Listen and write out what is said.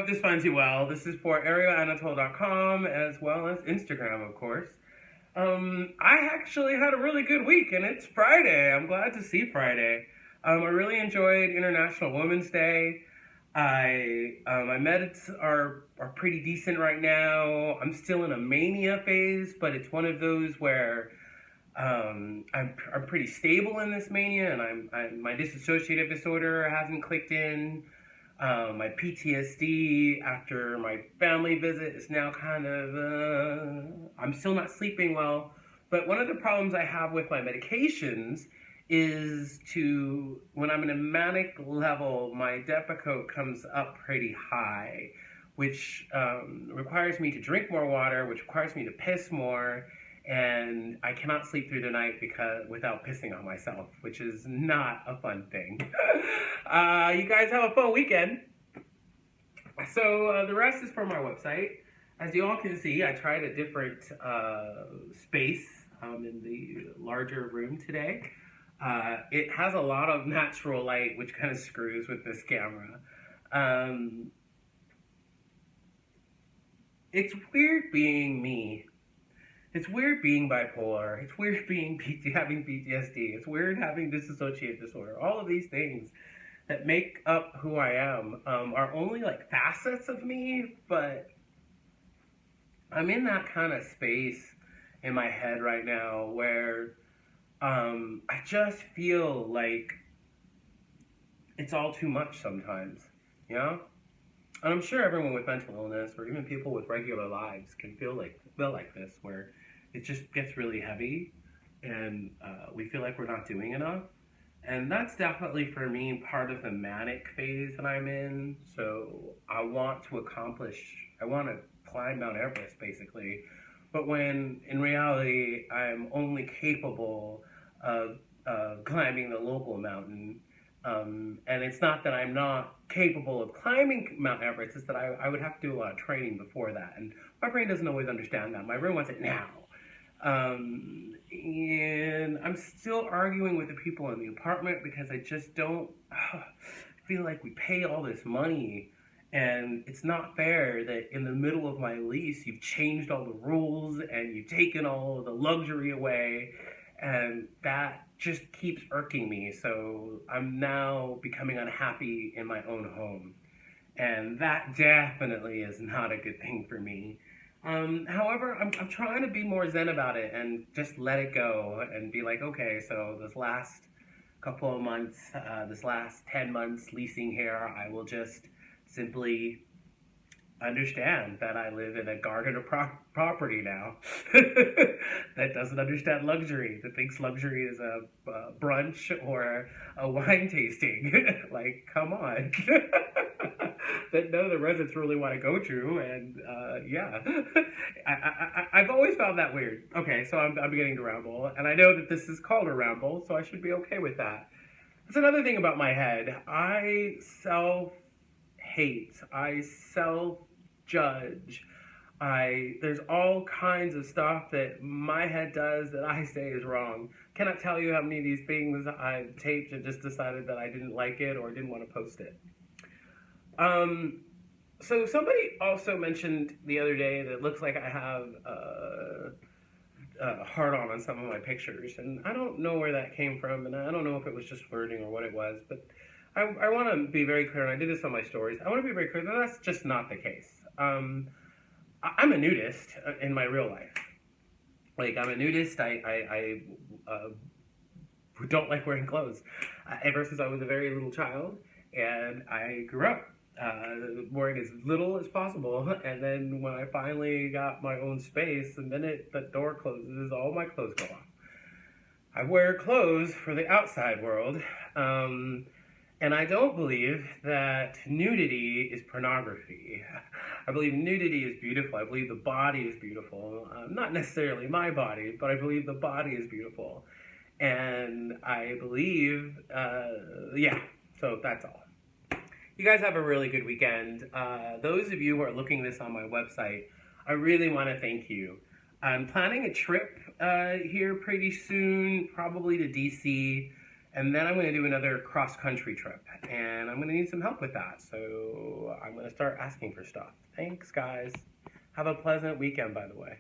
hope this finds you well. This is for areaanatole.com as well as Instagram, of course. I actually had a really good week, and it's Friday. I'm glad to see Friday. I really enjoyed International Women's Day. My meds are pretty decent right now. I'm still in a mania phase, but it's one of those where I'm pretty stable in this mania, and my dissociative disorder hasn't clicked in. My PTSD after my family visit is now kind of, I'm still not sleeping well. But one of the problems I have with my medications is when I'm in a manic level, my Depakote comes up pretty high, which requires me to drink more water, which requires me to piss more. And I cannot sleep through the night without pissing on myself, which is not a fun thing. You guys have a fun weekend. So the rest is from our website. As you all can see, I tried a different space in the larger room today. It has a lot of natural light, which kind of screws with this camera. It's weird being me. It's weird being bipolar. It's weird having PTSD. It's weird having dissociative disorder. All of these things that make up who I am are only like facets of me, but I'm in that kind of space in my head right now where I just feel like it's all too much sometimes, you know? And I'm sure everyone with mental illness or even people with regular lives can feel like this, where it just gets really heavy and we feel like we're not doing enough. And that's definitely, for me, part of the manic phase that I'm in. So I want to climb Mount Everest, basically. But when, in reality, I'm only capable of climbing the local mountain. And it's not that I'm not capable of climbing Mount Everest, it's that I would have to do a lot of training before that. And my brain doesn't always understand that. My brain wants it now. And I'm still arguing with the people in the apartment because I just don't feel like we pay all this money, and it's not fair that in the middle of my lease you've changed all the rules and you've taken all of the luxury away, and that just keeps irking me. So I'm now becoming unhappy in my own home, and that definitely is not a good thing for me. However, I'm trying to be more zen about it and just let it go and be like, okay, so this last couple of months, this last 10 months leasing here, I will just simply understand that I live in a garden of property now that doesn't understand luxury, that thinks luxury is a brunch or a wine tasting. Like, come on. That none of the residents really want to go to, and yeah. I've always found that weird. Okay, so I'm beginning to ramble, and I know that this is called a ramble, so I should be okay with that. That's another thing about my head. I self-hate. I self-judge. There's all kinds of stuff that my head does that I say is wrong. Cannot tell you how many of these things I've taped and just decided that I didn't like it or didn't want to post it. So somebody also mentioned the other day that it looks like I have a heart-on some of my pictures, and I don't know where that came from, and I don't know if it was just flirting or what it was, but I want to be very clear, and I did this on my stories. I want to be very clear that that's just not the case. I'm a nudist in my real life. Like, I'm a nudist. I don't like wearing clothes ever since I was a very little child, and I grew up wearing as little as possible. And then when I finally got my own space, the minute the door closes, all my clothes go off. I wear clothes for the outside world, and I don't believe that nudity is pornography. I believe nudity is beautiful. I believe the body is beautiful. Not necessarily my body, but I believe the body is beautiful. And I believe, yeah, so that's all. You guys have a really good weekend. Those of you who are looking this on my website, I really want to thank you. I'm planning a trip here pretty soon, probably to DC, And then I'm going to do another cross-country trip, and I'm going to need some help with that. So I'm going to start asking for stuff. Thanks, guys. Have a pleasant weekend, by the way.